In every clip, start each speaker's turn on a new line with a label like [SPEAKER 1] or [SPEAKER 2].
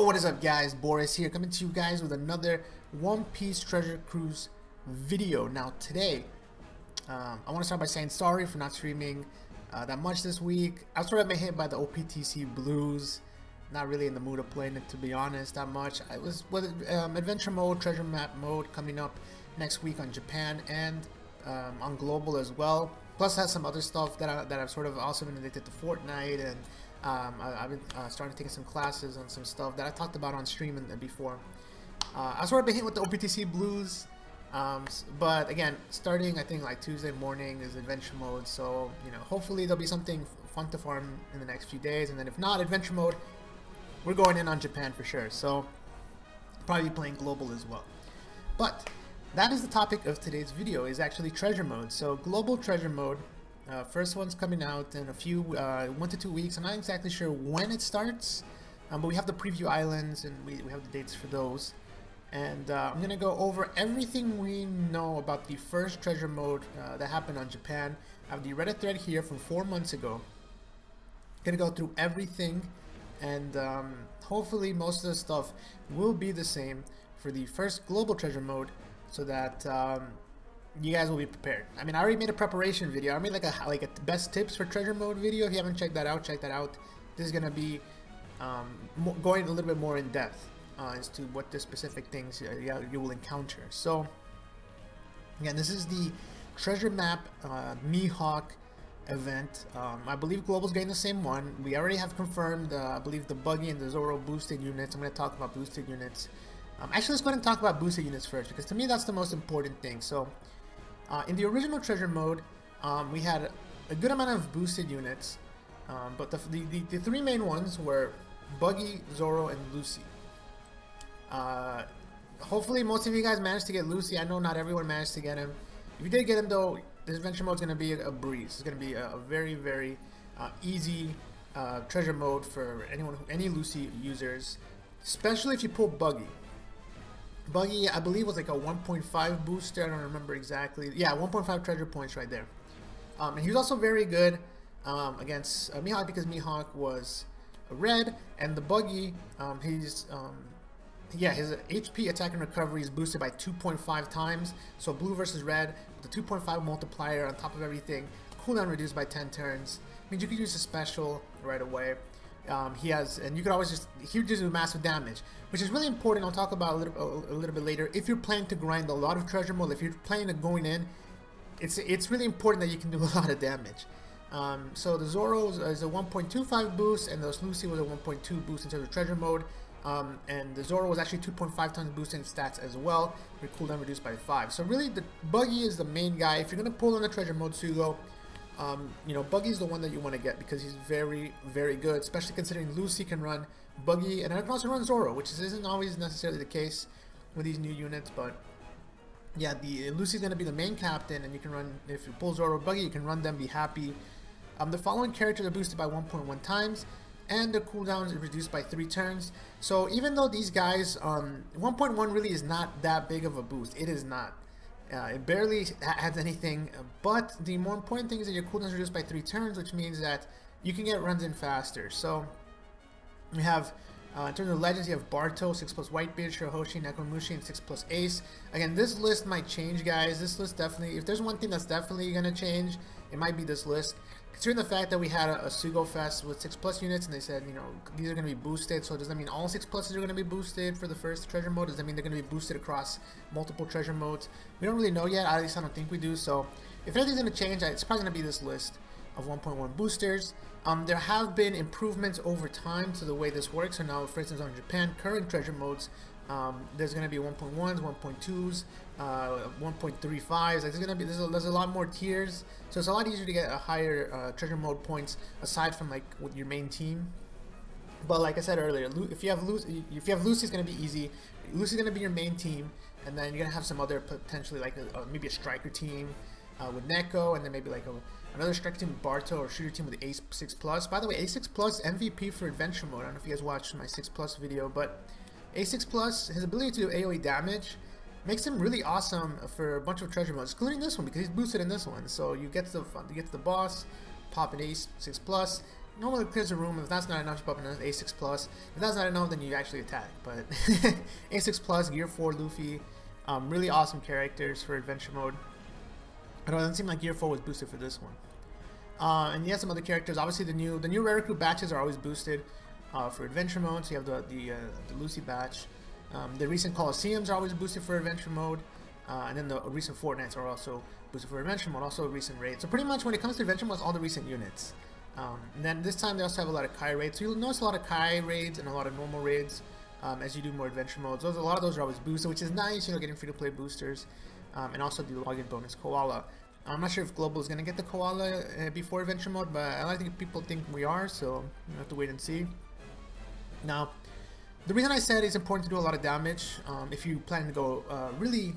[SPEAKER 1] Yo, what is up guys? Boris here, coming to you guys with another One Piece Treasure Cruise video. Now today, I want to start by saying sorry for not streaming that much this week. I was sort of been hit by the OPTC blues. Not really in the mood of playing it, to be honest, that much. I was with adventure mode, treasure map mode coming up next week on Japan and on global as well. Plus has some other stuff that I've sort of also been addicted to Fortnite, and I've been starting taking some classes on some stuff that I talked about on stream before. I sort of been hit with the OPTC blues, but again, starting I think like Tuesday morning is adventure mode, so you know, hopefully there'll be something fun to farm in the next few days, and then if not adventure mode, we're going in on Japan for sure. So probably playing global as well. But that is the topic of today's video, is actually treasure mode. So global treasure mode, first one's coming out in a few 1 to 2 weeks. I'm not exactly sure when it starts, but we have the preview islands and we have the dates for those. And I'm gonna go over everything we know about the first treasure mode that happened on Japan. I have the Reddit thread here from 4 months ago. Gonna go through everything, and hopefully most of the stuff will be the same for the first global treasure mode, so that you guys will be prepared. I mean, I already made a preparation video. I made like a best tips for treasure mode video. If you haven't checked that out, check that out. This is gonna be going a little bit more in depth as to what the specific things you will encounter. So again, this is the treasure map Mihawk event. I believe global's getting the same one. We already have confirmed I believe the Buggy and the Zoro boosted units. I'm going to talk about boosted units. Actually, let's go ahead and talk about boosted units first, because to me that's the most important thing. So in the original treasure mode, we had a good amount of boosted units, but the three main ones were Buggy, Zoro, and Lucy. Hopefully most of you guys managed to get Lucy. I know not everyone managed to get him. If you did get him though, this adventure mode is going to be a breeze. It's going to be a very, very easy treasure mode for any Lucy users, especially if you pull Buggy. Buggy, I believe, was like a 1.5 booster. I don't remember exactly. Yeah, 1.5 treasure points right there. And he was also very good against Mihawk, because Mihawk was red, and the Buggy, his HP attack and recovery is boosted by 2.5 times. So blue versus red, with the 2.5 multiplier on top of everything, cooldown reduced by 10 turns. Means you can use a special right away. And you could always he just do massive damage, which is really important. I'll talk about a little bit later. If you're planning to grind a lot of treasure mode, if you're planning to going in, it's really important that you can do a lot of damage. So the Zoro is a 1.25 boost, and the Lucy was a 1.2 boost in terms of treasure mode. And the Zoro was actually 2.5 times boost in stats as well, with cooldown reduced by 5. So really, the Buggy is the main guy. If you're gonna pull on the treasure mode, Sugo, you know, Buggy is the one that you want to get, because he's very, very good, especially considering Lucy can run Buggy, and I can also run Zoro, which isn't always necessarily the case with these new units. But yeah, Lucy's gonna be the main captain, and you can run, if you pull Zoro or Buggy, you can run them, be happy. The following characters are boosted by 1.1 times. And the cooldown is reduced by 3 turns. So even though these guys, 1.1 really is not that big of a boost. It is not. It barely adds anything. But the more important thing is that your cooldown is reduced by 3 turns, which means that you can get runs in faster. So we have, in terms of legends, you have Barto, 6+ Whitebeard, Shirahoshi, Nekomamushi, and 6+ Ace. Again, this list might change, guys. This list definitely, if there's one thing that's definitely going to change, it might be this list. Considering the fact that we had a Sugofest with 6+ units, and they said, you know, these are going to be boosted, so does that mean all 6+s are going to be boosted for the first treasure mode? Does that mean they're going to be boosted across multiple treasure modes? We don't really know yet, at least I don't think we do. So if anything's going to change, it's probably going to be this list of 1.1 boosters. There have been improvements over time to the way this works. So now, for instance, on Japan current treasure modes, there's going to be 1.1s, 1.2s, 1.35s. There's a lot more tiers, so it's a lot easier to get a higher treasure mode points aside from like with your main team. But like I said earlier, if you have Lucy, it's going to be easy. Lucy's going to be your main team, and then you're going to have some other potentially like maybe a striker team with Neko, and then maybe like another striker team with Barto, or shooter team with A6+. By the way, A6+ MVP for adventure mode. I don't know if you guys watched my 6+ video, but A6+, his ability to do AoE damage makes him really awesome for a bunch of treasure modes, including this one, because he's boosted in this one. So you get to the boss, pop an Ace 6+, normally clears the room. If that's not enough, you pop in an A6 plus. If that's not enough, then you actually attack. But A6 plus, Gear 4 Luffy, really awesome characters for adventure mode. It doesn't seem like Gear 4 was boosted for this one. And you have some other characters. Obviously, the new rare recruit batches are always boosted for adventure mode. So you have the Lucy batch. The recent Colosseums are always boosted for adventure mode. And then the recent Fortnites are also boosted for adventure mode, also a recent raid. So pretty much when it comes to adventure mode, it's all the recent units. And then this time they also have a lot of Kai raids. So you'll notice a lot of Kai raids and a lot of normal raids as you do more adventure modes. A lot of those are always boosted, which is nice, you know, getting free-to-play boosters. And also the login bonus Koala. I'm not sure if Global is going to get the Koala before adventure mode, but I think people think we are, so you have to wait and see. Now, the reason I said it's important to do a lot of damage if you plan to go really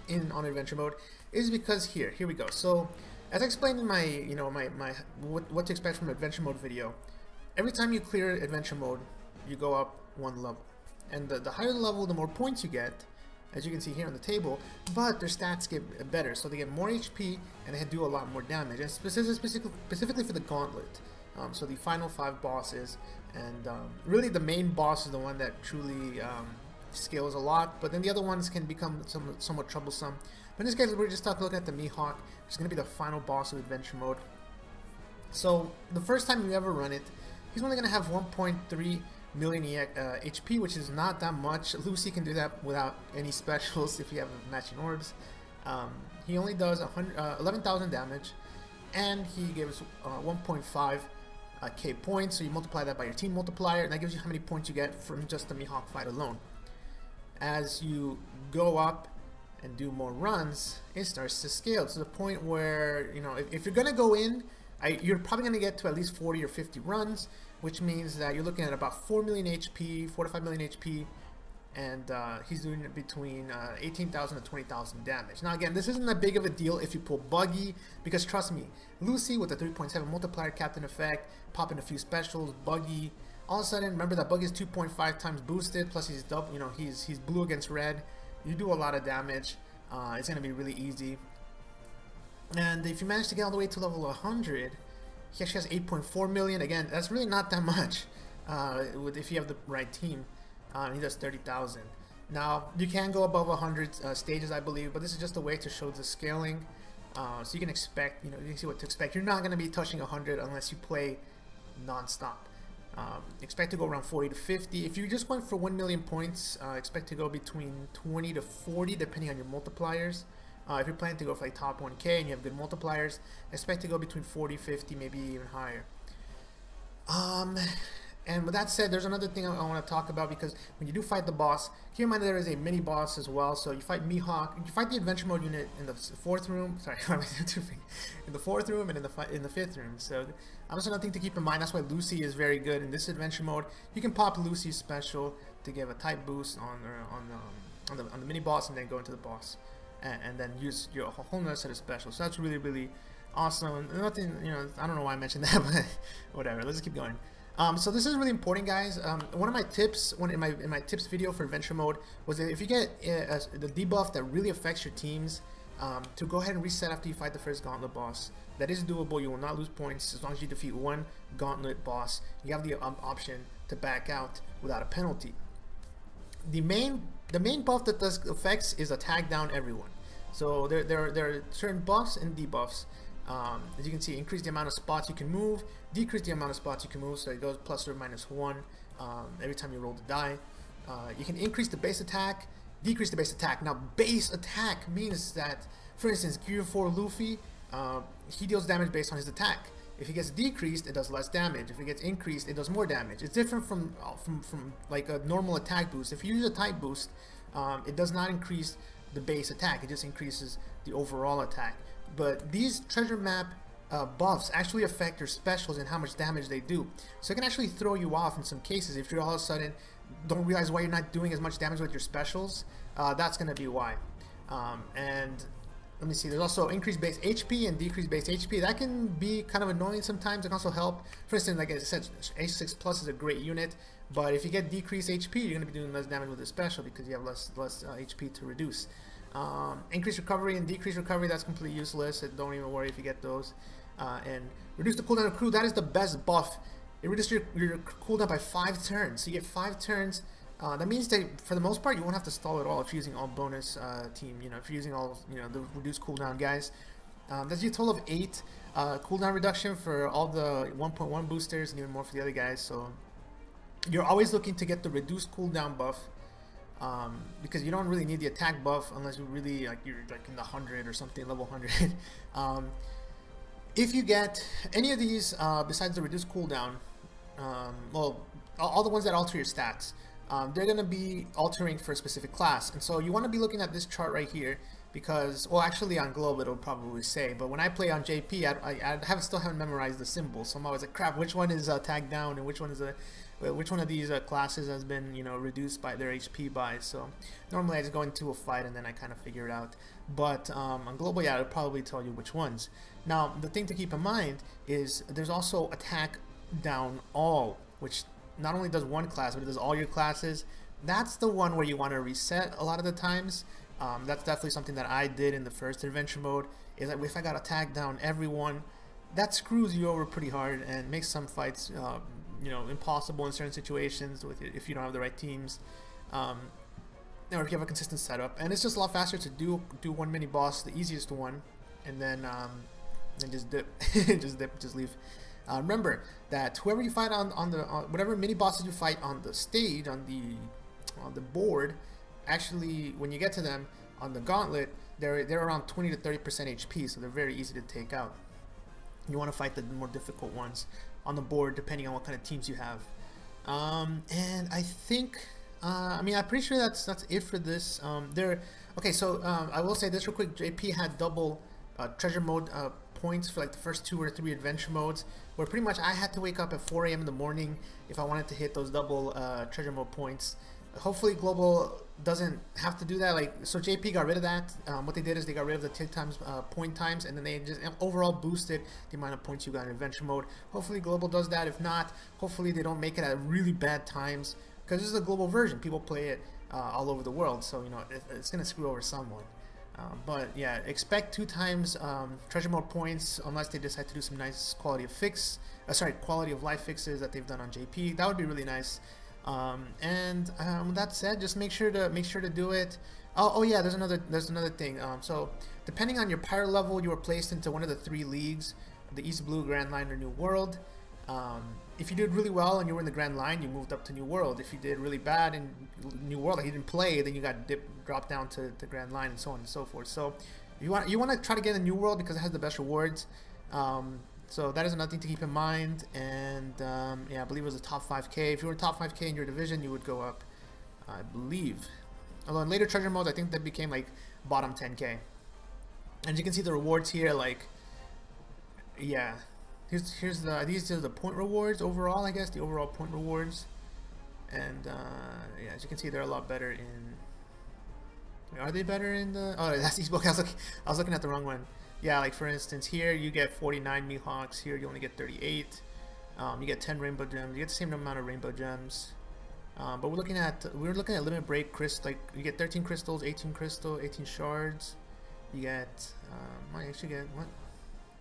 [SPEAKER 1] in on adventure mode is because here we go. So as I explained in my what to expect from adventure mode video, every time you clear adventure mode, you go up one level, and the higher the level, the more points you get, as you can see here on the table. But their stats get better, so they get more HP and they do a lot more damage, and specifically for the gauntlet. So the final 5 bosses, and really the main boss is the one that truly scales a lot, but then the other ones can become somewhat troublesome. But in this case, we're just looking at the Mihawk, which is going to be the final boss of adventure mode. So the first time you ever run it, he's only going to have 1.3 million HP, which is not that much. Lucy can do that without any specials if you have matching orbs. He only does 11,000 damage, and he gives 1.5 K points, so you multiply that by your team multiplier, and that gives you how many points you get from just the Mihawk fight alone. As you go up and do more runs, it starts to scale to the point where, you know, if you're gonna go in, you're probably gonna get to at least 40 or 50 runs, which means that you're looking at about 4 million HP, 4 to 5 million HP, and he's doing it between 18,000 to 20,000 damage. Now again, this isn't that big of a deal if you pull Buggy, because trust me, Lucy with the 3.7 multiplier captain effect, popping a few specials, Buggy, all of a sudden, remember that Buggy is 2.5 times boosted, plus he's double, you know, he's blue against red. You do a lot of damage. It's gonna be really easy. And if you manage to get all the way to level 100, he actually has 8.4 million. Again, that's really not that much if you have the right team. He does 30,000. Now, you can go above 100 stages, I believe, but this is just a way to show the scaling. So you can expect, you know, you can see what to expect. You're not going to be touching 100 unless you play non-stop. Expect to go around 40 to 50. If you're just going for 1 million points, expect to go between 20 to 40, depending on your multipliers. If you're planning to go for like top 1K and you have good multipliers, expect to go between 40, 50, maybe even higher. And with that said, there's another thing I want to talk about, because when you do fight the boss, keep in mind that there is a mini boss as well. So you fight Mihawk, you fight the adventure mode unit in the 4th room. Sorry, in the 4th room and in the 5th room. So that's another thing to keep in mind. That's why Lucy is very good in this adventure mode. You can pop Lucy's special to give a type boost on the mini boss, and then go into the boss, and then use your whole nother set of specials. So that's really awesome. Nothing, you know, I don't know why I mentioned that, but whatever. Let's just keep going. So this is really important, guys. One of my tips, in my tips video for adventure mode, was that if you get the debuff that really affects your teams, to go ahead and reset after you fight the first gauntlet boss. That is doable. You will not lose points as long as you defeat one gauntlet boss. You have the option to back out without a penalty. The main buff that does effects is a tag down everyone. So there are certain buffs and debuffs. As you can see, increase the amount of spots you can move, decrease the amount of spots you can move, so it goes plus or minus 1 every time you roll the die. You can increase the base attack, decrease the base attack. Now, base attack means that, for instance, Gear 4 Luffy, he deals damage based on his attack. If he gets decreased, it does less damage. If it gets increased, it does more damage. It's different from like a normal attack boost. If you use a type boost, it does not increase the base attack. It just increases the overall attack. But these treasure map buffs actually affect your specials and how much damage they do. So it can actually throw you off in some cases if you all of a sudden don't realize why you're not doing as much damage with your specials. That's going to be why. And let me see, there's also increased base HP and decreased base HP. That can be kind of annoying sometimes. It can also help. For instance, like I said, A6 Plus is a great unit, but if you get decreased HP, you're going to be doing less damage with the special because you have less HP to reduce. Increased recovery and decreased recovery, that's completely useless. Don't even worry if you get those. and reduce the cooldown of crew. That is the best buff. It reduces your cooldown by 5 turns. So you get 5 turns. That means that for the most part you won't have to stall at all if you're using all bonus team. You know, if you're using all the reduced cooldown guys. That's a total of 8 cooldown reduction for all the 1.1 boosters and even more for the other guys. So you're always looking to get the reduced cooldown buff, because you don't really need the attack buff unless you really you're like in the 100 or something, level 100. If you get any of these besides the reduced cooldown, well, all the ones that alter your stats, they're going to be altering for a specific class. And so you want to be looking at this chart right here, because, well, actually on Globe it'll probably say, but when I play on JP, I still haven't memorized the symbols, so I'm always like, crap, which one is tagged down and which one of these classes has been reduced by their HP by. So normally I just go into a fight and then I kind of figure it out. But on Global, yeah, it'll probably tell you which ones. Now the thing to keep in mind is there's also attack down all, which not only does one class but it does all your classes. That's the one where you want to reset a lot of the times. That's definitely something that I did in the first adventure mode, is that if I got attack down everyone, that screws you over pretty hard and makes some fights impossible in certain situations if you don't have the right teams, or if you have a consistent setup. And it's just a lot faster to do one mini boss, the easiest one, and then just dip, just leave. Remember that whoever you fight on whatever mini bosses you fight on the stage, on the board, actually when you get to them on the gauntlet, they're around 20 to 30% HP, so they're very easy to take out. You want to fight the more difficult ones on the board depending on what kind of teams you have. And I think I'm pretty sure that's it for this. Okay, so I will say this real quick. JP had double treasure mode points for like the first 2 or 3 adventure modes, where pretty much I had to wake up at 4 AM in the morning if I wanted to hit those double treasure mode points. Hopefully Global doesn't have to do that. So JP got rid of that. What they did is they got rid of the tick times, point times, and then they just overall boosted the amount of points you got in adventure mode. Hopefully Global does that. If not, hopefully they don't make it at really bad times, because this is a global version. People play it all over the world, so it's gonna screw over someone. But yeah, expect 2 times treasure mode points unless they decide to do some nice quality of life fixes that they've done on JP. That would be really nice. With that said, just make sure to do it. Oh yeah, there's another thing. So depending on your pirate level, you were placed into one of the 3 leagues: the East Blue, Grand Line, or New World. If you did really well and you were in the Grand Line, you moved up to New World. If you did really bad in New World, like you didn't play, then you got dropped down to the Grand Line, and so on and so forth. So you want to try to get in New World because it has the best rewards. So that is another thing to keep in mind. And yeah, I believe it was a top 5k. If you were top 5k in your division, you would go up, I believe. Although in later treasure modes, I think that became like bottom 10k. And you can see the rewards here. Yeah, these are the point rewards overall. I guess the overall point rewards. And yeah, as you can see, they're a lot better in. Are they better in the? Oh, that's East Book. I was looking at the wrong one. Yeah, like for instance, here you get 49 Mihawks. Here you only get 38. You get 10 rainbow gems. You get the same amount of rainbow gems. But we're looking at limit break crystal. Like you get 13 crystals, 18 shards. You get might actually get what?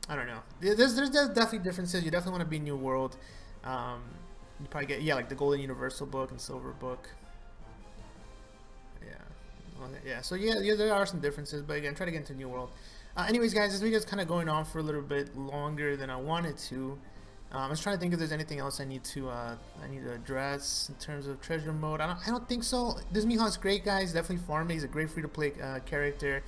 [SPEAKER 1] I don't know. There's definitely differences. You definitely want to be New World. You probably get like the Golden Universal book and Silver book. Yeah. So yeah, there are some differences, but again, try to get into New World. Anyways, guys, this video is kind of going on for a little bit longer than I wanted to. I was trying to think if there's anything else I need to address in terms of treasure mode. I don't think so. This Mihawk's great, guys. Definitely farm it. He's a great free-to-play character.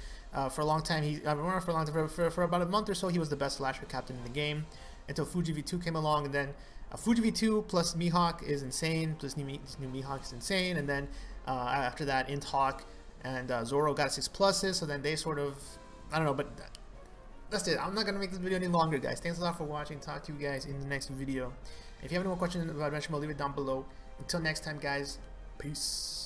[SPEAKER 1] For a long time, for about a month or so, he was the best slasher captain in the game until Fuji V2 came along, and then Fuji V2 plus Mihawk is insane. This new Mihawk is insane, and then after that, Hawk and Zoro got 6+s. So then they sort of, I don't know, but that's it. I'm not gonna make this video any longer, guys. Thanks a lot for watching. Talk to you guys in the next video. If you have any more questions about Adventure Mode, leave it down below. Until next time, guys. Peace.